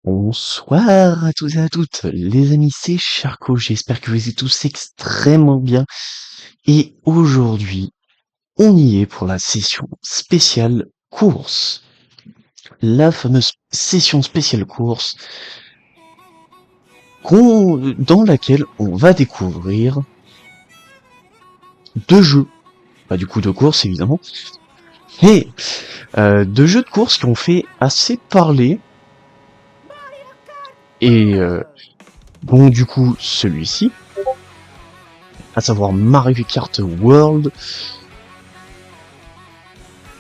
Bonsoir à tous et à toutes, les amis, c'est Charco, j'espère que vous êtes tous extrêmement bien. Et aujourd'hui, on y est pour la session spéciale course. La fameuse session spéciale course dans laquelle on va découvrir deux jeux. Pas du coup de course évidemment, mais deux jeux de course qui ont fait assez parler. Et bon du coup celui-ci, à savoir Mario Kart World,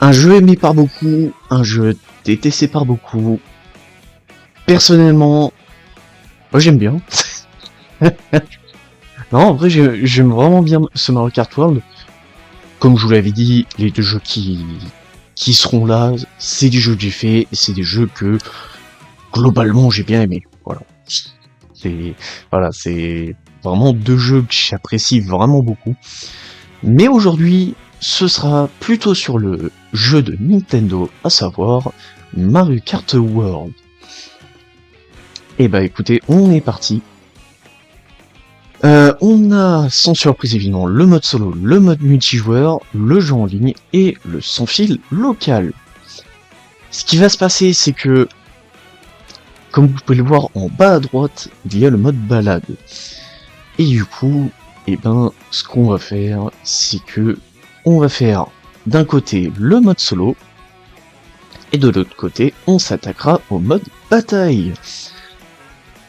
un jeu aimé par beaucoup, un jeu détesté par beaucoup. Personnellement, moi j'aime bien. Non, en vrai j'aime vraiment bien ce Mario Kart World. Comme je vous l'avais dit, les deux jeux qui seront là, c'est des jeux que j'ai fait, c'est des jeux que globalement j'ai bien aimé. C'est vraiment deux jeux que j'apprécie vraiment beaucoup. Mais aujourd'hui, ce sera plutôt sur le jeu de Nintendo, à savoir Mario Kart World. Et bah écoutez, on est parti. On a sans surprise évidemment le mode solo, le mode multijoueur, le jeu en ligne et le sans fil local. Ce qui va se passer, c'est que, comme vous pouvez le voir en bas à droite, il y a le mode balade. Et du coup, ce qu'on va faire, c'est que on va faire d'un côté le mode solo, et de l'autre côté, on s'attaquera au mode bataille.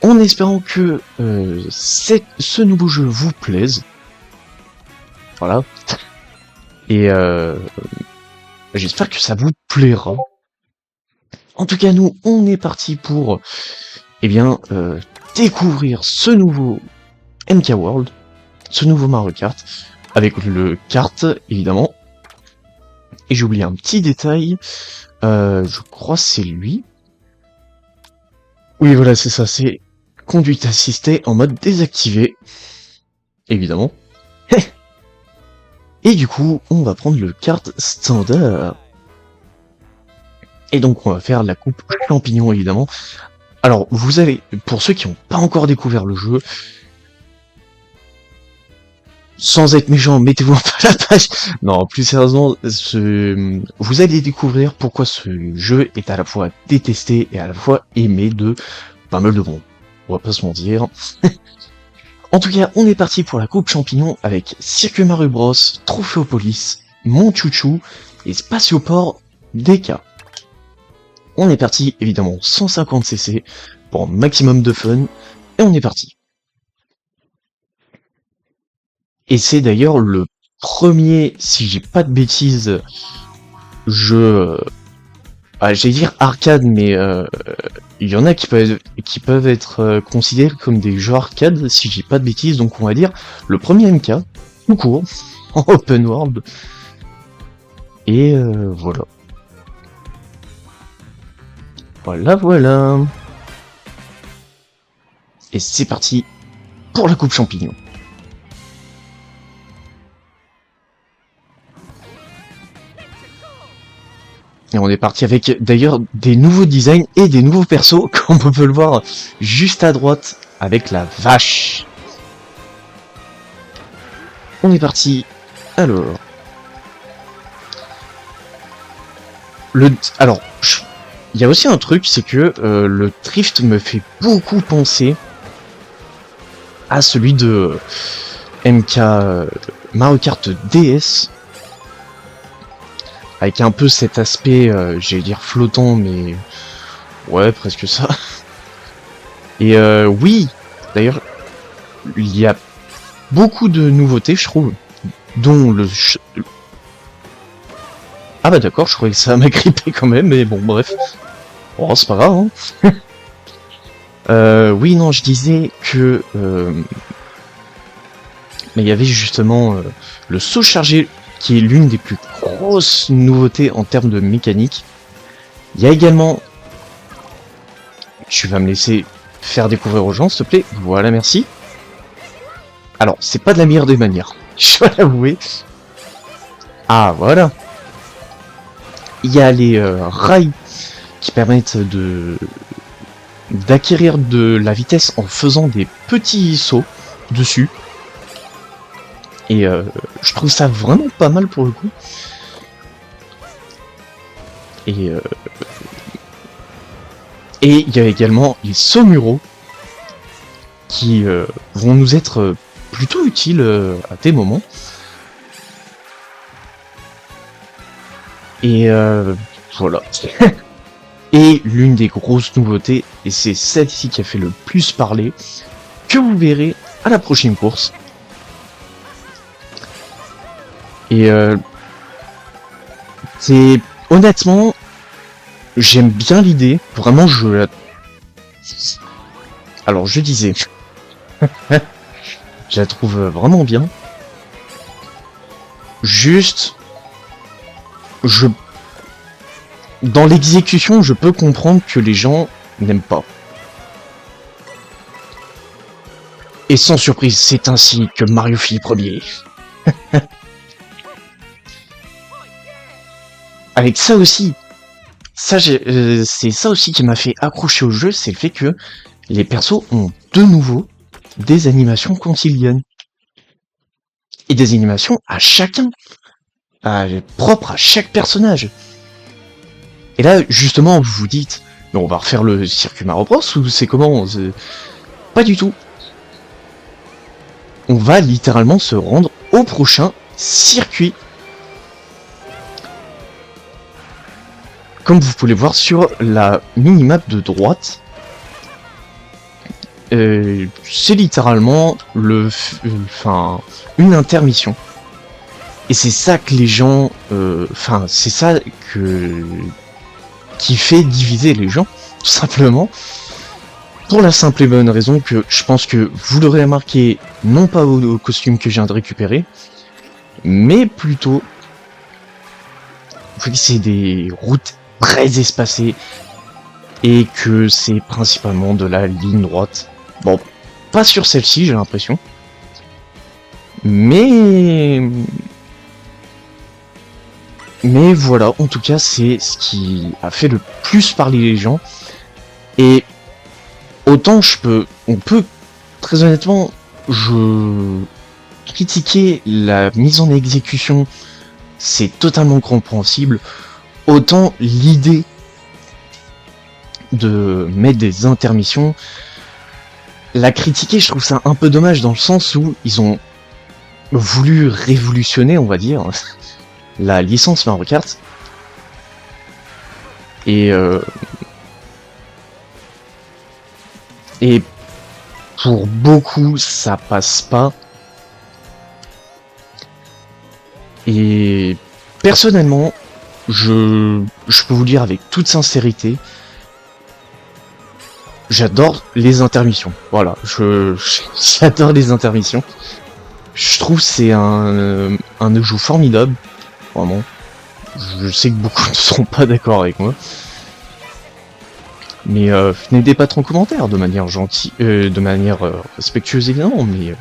En espérant que ce nouveau jeu vous plaise. Voilà. Et j'espère que ça vous plaira. En tout cas, nous, on est parti pour découvrir ce nouveau MK World, ce nouveau Mario Kart, avec le kart, évidemment. Et j'ai oublié un petit détail, je crois c'est lui. Oui, voilà, c'est ça, c'est conduite assistée en mode désactivé, évidemment. Et du coup, on va prendre le kart standard. Et donc, on va faire la coupe champignon, évidemment. Alors, vous allez, pour ceux qui n'ont pas encore découvert le jeu, sans être méchant, mettez-vous un peu à la page. Non, plus sérieusement, vous allez découvrir pourquoi ce jeu est à la fois détesté et à la fois aimé de pas mal de monde. On va pas se mentir. En tout cas, on est parti pour la coupe champignon avec Circuit Mario Bros, Trophéopolis, Mon Chouchou et Spatioport DK. On est parti, évidemment, 150cc pour un maximum de fun, et on est parti. Et c'est d'ailleurs le premier, si j'ai pas de bêtises, jeu, j'allais dire arcade, mais il y en a qui peuvent être considérés comme des jeux arcade, si j'ai pas de bêtises, donc on va dire le premier MK, tout court, en open world, et voilà. Voilà. Et c'est parti pour la coupe champignon. Et on est parti avec d'ailleurs des nouveaux designs et des nouveaux persos, comme on peut le voir juste à droite avec la vache. On est parti. Alors. Alors, il y a aussi un truc, c'est que le drift me fait beaucoup penser à celui de MK Mario Kart DS. Avec un peu cet aspect, j'allais dire flottant, mais ouais, presque ça. Et oui, d'ailleurs, il y a beaucoup de nouveautés, je trouve, dont le... Ah bah d'accord, je croyais que ça m'a grippé quand même, mais bon, bref. Oh, c'est pas grave, hein. Oui, non, je disais que... Mais il y avait justement le saut chargé, qui est l'une des plus grosses nouveautés en termes de mécanique. Il y a également... Tu vas me laisser faire découvrir aux gens, s'il te plaît. Voilà, merci. Alors, c'est pas de la meilleure des manières, je dois l'avouer. Ah, voilà. Il y a les rails qui permettent d'acquérir de la vitesse en faisant des petits sauts dessus. Et je trouve ça vraiment pas mal pour le coup. Et il y a également les saumuraux qui vont nous être plutôt utiles à des moments. Et voilà. Et l'une des grosses nouveautés, et c'est celle-ci qui a fait le plus parler, que vous verrez à la prochaine course. Et c'est honnêtement, j'aime bien l'idée. Vraiment, alors je disais, je la trouve vraiment bien. Juste, dans l'exécution, je peux comprendre que les gens n'aiment pas. Et sans surprise, c'est ainsi que Mario finit premier. Avec ça aussi, c'est ça aussi qui m'a fait accrocher au jeu, c'est le fait que les persos ont de nouveau des animations quand ils gagnent. Et des animations à chacun, propres à chaque personnage. Et là, justement, vous vous dites, mais on va refaire le circuit Mario Bros ou c'est comment? Pas du tout. On va littéralement se rendre au prochain circuit. Comme vous pouvez le voir sur la minimap de droite, c'est littéralement une intermission. Et c'est ça que les gens, c'est ça qui fait diviser les gens, tout simplement. Pour la simple et bonne raison que je pense que vous l'aurez remarqué, non pas au costume que je viens de récupérer, mais plutôt que c'est des routes très espacées et que c'est principalement de la ligne droite. Bon, pas sur celle-ci, j'ai l'impression. Mais voilà, en tout cas, c'est ce qui a fait le plus parler les gens. Et autant on peut, très honnêtement, critiquer la mise en exécution, c'est totalement compréhensible. Autant l'idée de mettre des intermissions, la critiquer, je trouve ça un peu dommage dans le sens où ils ont voulu révolutionner, on va dire, la licence Mario Kart. Et pour beaucoup, ça passe pas. Et personnellement, je peux vous dire avec toute sincérité, j'adore les intermissions. Voilà, j'adore les intermissions. Je trouve que c'est un ajout formidable, vraiment. Je sais que beaucoup ne seront pas d'accord avec moi. Mais venez débattre en commentaire de manière gentille, de manière respectueuse évidemment, mais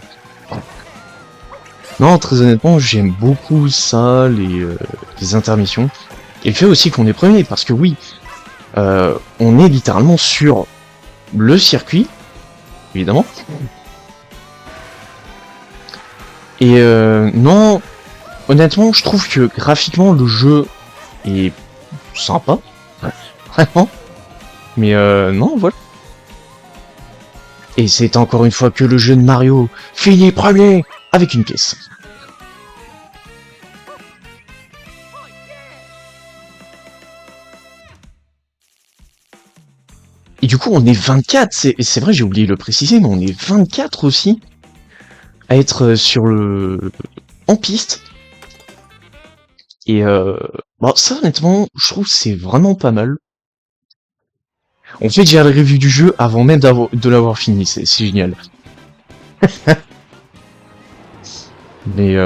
non, très honnêtement, j'aime beaucoup ça, les intermissions. Et le fait aussi qu'on est premier, parce que oui, on est littéralement sur le circuit, évidemment. Et non, honnêtement, je trouve que graphiquement, le jeu est sympa, vraiment. Mais non, voilà. Et c'est encore une fois que le jeu de Mario finit premier avec une pièce. Et du coup, on est 24, c'est vrai, j'ai oublié de le préciser, mais on est 24 aussi à être en piste. Et bon, ça, honnêtement, je trouve que c'est vraiment pas mal. On fait déjà la review du jeu avant même de l'avoir fini, c'est génial. Mais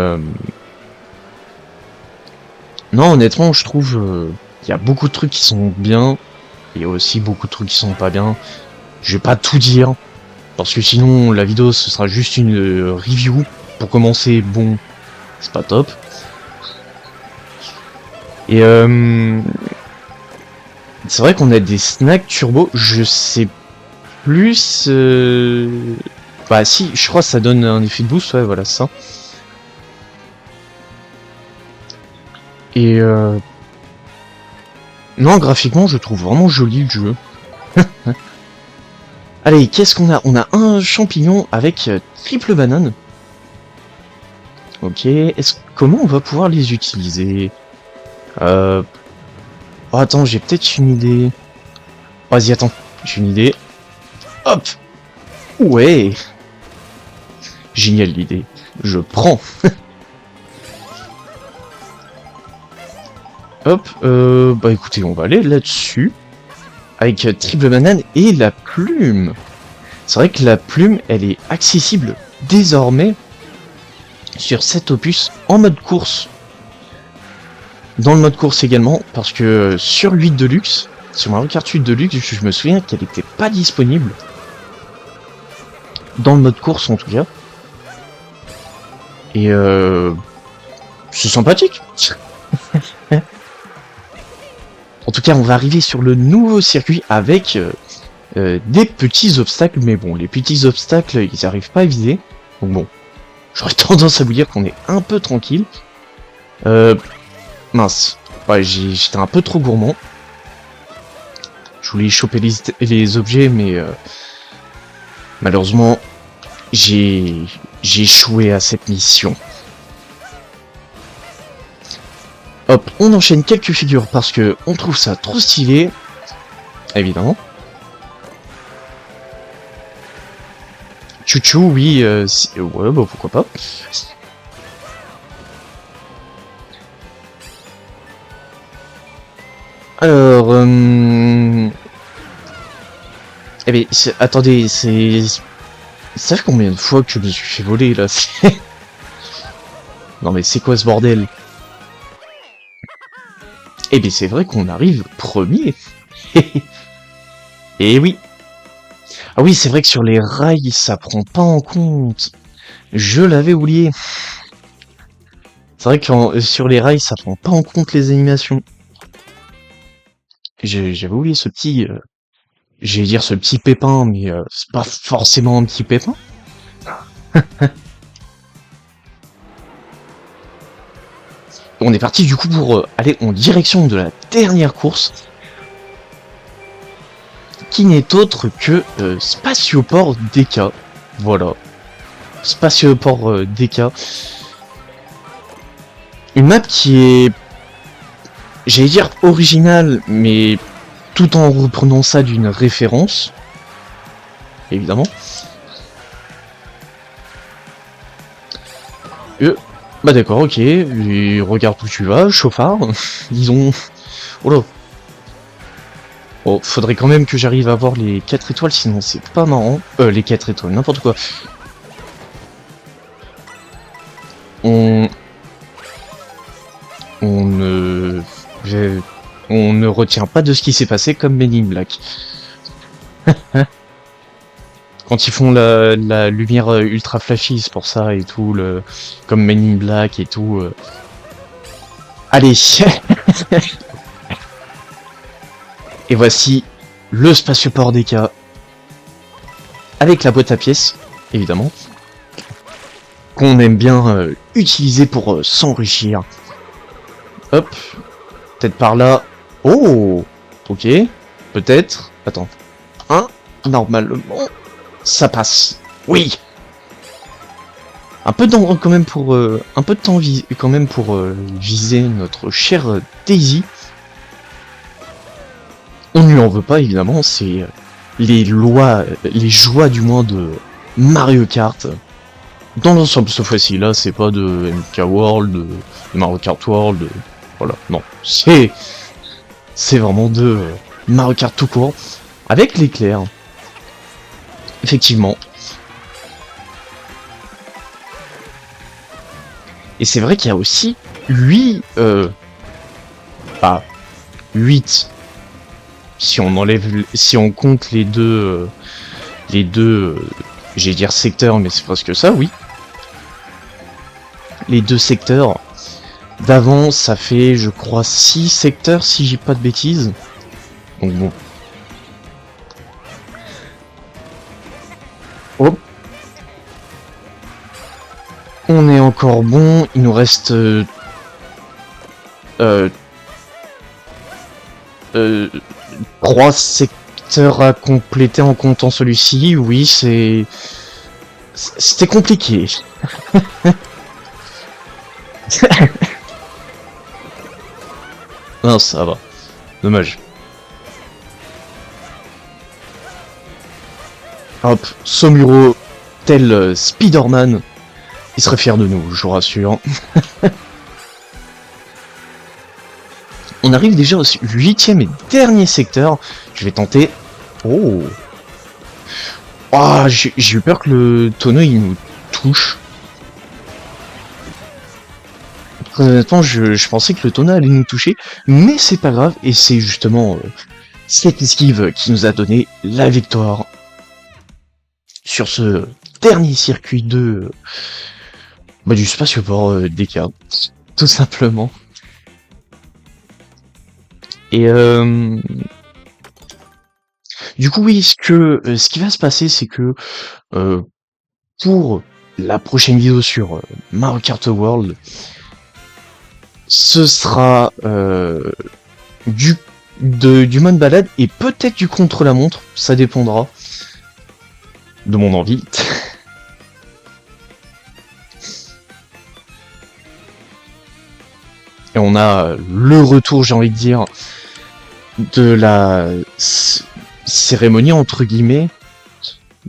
non, honnêtement, je trouve qu'il y a beaucoup de trucs qui sont bien, et aussi beaucoup de trucs qui sont pas bien. Je vais pas tout dire, parce que sinon la vidéo ce sera juste une review. Pour commencer, bon, c'est pas top. Et c'est vrai qu'on a des snacks turbo, je sais plus... Bah si, je crois que ça donne un effet de boost, ouais, voilà, ça. Et non, graphiquement, je trouve vraiment joli le jeu. Allez, qu'est-ce qu'on a? On a un champignon avec triple banane. Ok, comment on va pouvoir les utiliser? Oh, attends, j'ai peut-être une idée. Vas-y, attends, j'ai une idée. Hop! Ouais! Génial l'idée. Je prends. Hop, bah écoutez, on va aller là-dessus. Avec triple banane et la plume. C'est vrai que la plume, elle est accessible désormais sur cet opus en mode course. Dans le mode course également, parce que sur 8 Deluxe, sur Mario Kart 8 Deluxe, je me souviens qu'elle n'était pas disponible. Dans le mode course en tout cas. Et c'est sympathique. En tout cas, on va arriver sur le nouveau circuit avec des petits obstacles. Mais bon, les petits obstacles, ils n'arrivent pas à viser. Donc bon, j'aurais tendance à vous dire qu'on est un peu tranquille. Mince. Ouais, j'étais un peu trop gourmand. Je voulais choper les objets, mais malheureusement, j'ai échoué à cette mission. Hop, on enchaîne quelques figures parce que on trouve ça trop stylé. Évidemment. Chouchou, oui, ouais, bah pourquoi pas. Alors, eh bien, attendez, ça fait combien de fois que je me suis fait voler là? Non mais c'est quoi ce bordel? Eh bien c'est vrai qu'on arrive premier. Eh oui. Ah oui, c'est vrai que sur les rails, ça prend pas en compte. Je l'avais oublié. C'est vrai que sur les rails, ça prend pas en compte les animations. J'avais oublié ce petit... j'allais dire ce petit pépin, mais c'est pas forcément un petit pépin. On est parti du coup pour aller en direction de la dernière course, qui n'est autre que Spatioport DK. Voilà. Spatioport DK. Une map qui est, j'allais dire originale, mais tout en reprenant ça d'une référence, évidemment. Bah d'accord, ok, et regarde où tu vas, chauffard, disons... Oh là. Bon, faudrait quand même que j'arrive à avoir les 4 étoiles, sinon c'est pas marrant. Les 4 étoiles, n'importe quoi. On ne retient pas de ce qui s'est passé comme Men in Black. Quand ils font la lumière ultra flashy, c'est pour ça et tout, comme Men in Black et tout. Allez. Et voici le Spatioport DK avec la boîte à pièces, évidemment, qu'on aime bien utiliser pour s'enrichir. Hop, peut-être par là. Oh, ok, peut-être. Attends, normalement, ça passe. Oui. Un peu de temps quand même pour viser notre chère Daisy. On ne lui en veut pas évidemment, c'est les joies du moins de Mario Kart. Dans l'ensemble cette fois-ci là, c'est pas de MK World, de Mario Kart World, voilà, non, c'est vraiment de Mario Kart tout court, avec l'éclair. Effectivement. Et c'est vrai qu'il y a aussi 8 si on compte les deux j'allais dire secteurs, mais c'est presque ça, oui. Les deux secteurs d'avant, ça fait je crois 6 secteurs si j'ai pas de bêtises. Donc bon. encore bon. Il nous reste... euh, 3 secteurs à compléter en comptant celui-ci. Oui, c'était compliqué. Non, ça va. Dommage. Hop, Somuro, tel Spider-Man. Il serait fier de nous, je vous rassure. On arrive déjà au 8e et dernier secteur. Je vais tenter... Oh. Ah, j'ai eu peur que le tonneau il nous touche. Très honnêtement, je pensais que le tonneau allait nous toucher, mais c'est pas grave, et c'est justement cette esquive qui nous a donné la victoire sur ce dernier circuit de du spatioport DK, tout simplement. Et du coup, oui, ce qui va se passer, c'est que pour la prochaine vidéo sur Mario Kart World, ce sera du mode balade et peut-être du contre-la-montre, ça dépendra de mon envie. Et on a le retour, j'ai envie de dire, de la cérémonie entre guillemets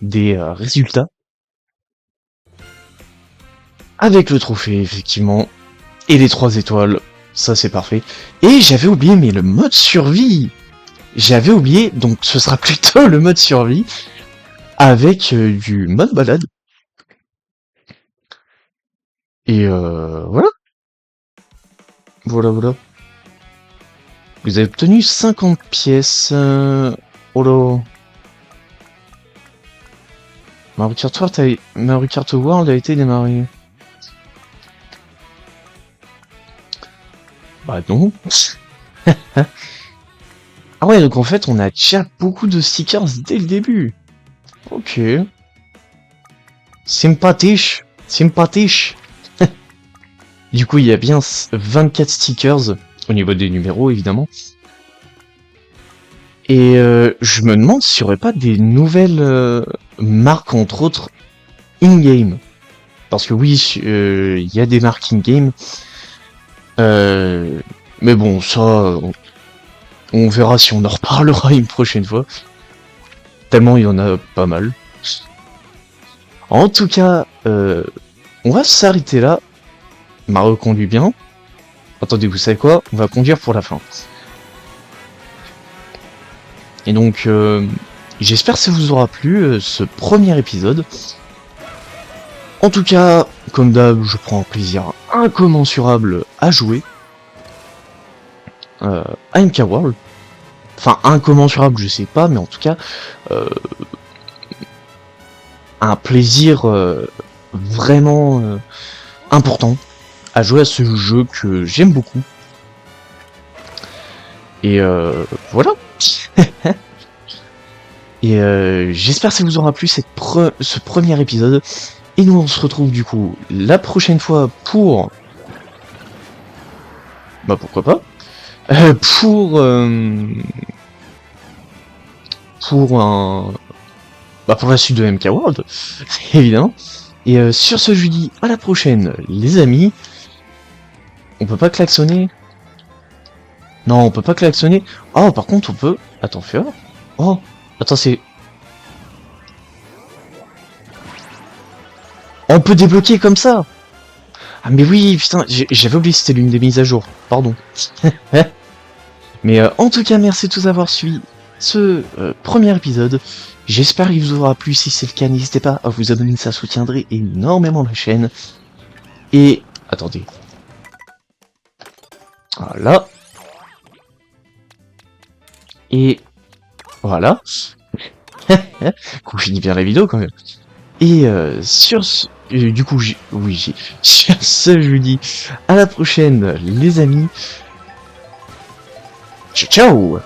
des résultats avec le trophée effectivement et les 3 étoiles, ça c'est parfait. Et j'avais oublié mais le mode survie, j'avais oublié, donc ce sera plutôt le mode survie avec du mode balade. Et voilà. Voilà. Vous avez obtenu 50 pièces. Oh là. Mario Kart World a été démarré. Bah non. Ah ouais, donc en fait, on a déjà beaucoup de stickers dès le début. Ok. Sympathique. Du coup, il y a bien 24 stickers au niveau des numéros, évidemment. Et je me demande s'il n'y aurait pas des nouvelles marques, entre autres, in-game. Parce que oui, il y a des marques in-game. Mais bon, ça, on verra si on en reparlera une prochaine fois. Tellement il y en a pas mal. En tout cas, on va s'arrêter là. Mario conduit bien. Attendez, vous savez quoi? On va conduire pour la fin. Et donc, j'espère que ça vous aura plu, ce premier épisode. En tout cas, comme d'hab, je prends un plaisir incommensurable à jouer à MK World. Enfin, incommensurable, je sais pas, mais en tout cas, un plaisir vraiment important à jouer à ce jeu que j'aime beaucoup. Et voilà. Et j'espère que ça vous aura plu ce premier épisode. Et nous on se retrouve du coup la prochaine fois pour... Bah pourquoi pas pour la suite de MK World, évidemment. Et sur ce, je vous dis à la prochaine, les amis. On peut pas klaxonner? Non, on peut pas klaxonner. Oh, par contre, on peut... Attends, fais voir. Oh, attends, c'est... On peut débloquer comme ça. Ah mais oui, putain, j'avais oublié, c'était l'une des mises à jour. Pardon. Mais en tout cas, merci de tous avoir suivi ce premier épisode. J'espère qu'il vous aura plu. Si c'est le cas, n'hésitez pas à vous abonner, ça soutiendrait énormément la chaîne. Et... Attendez. Voilà. Et... Voilà. Qu'on finit bien la vidéo quand même. Et sur ce... du coup, sur ce, je vous dis à la prochaine, les amis. Ciao, ciao.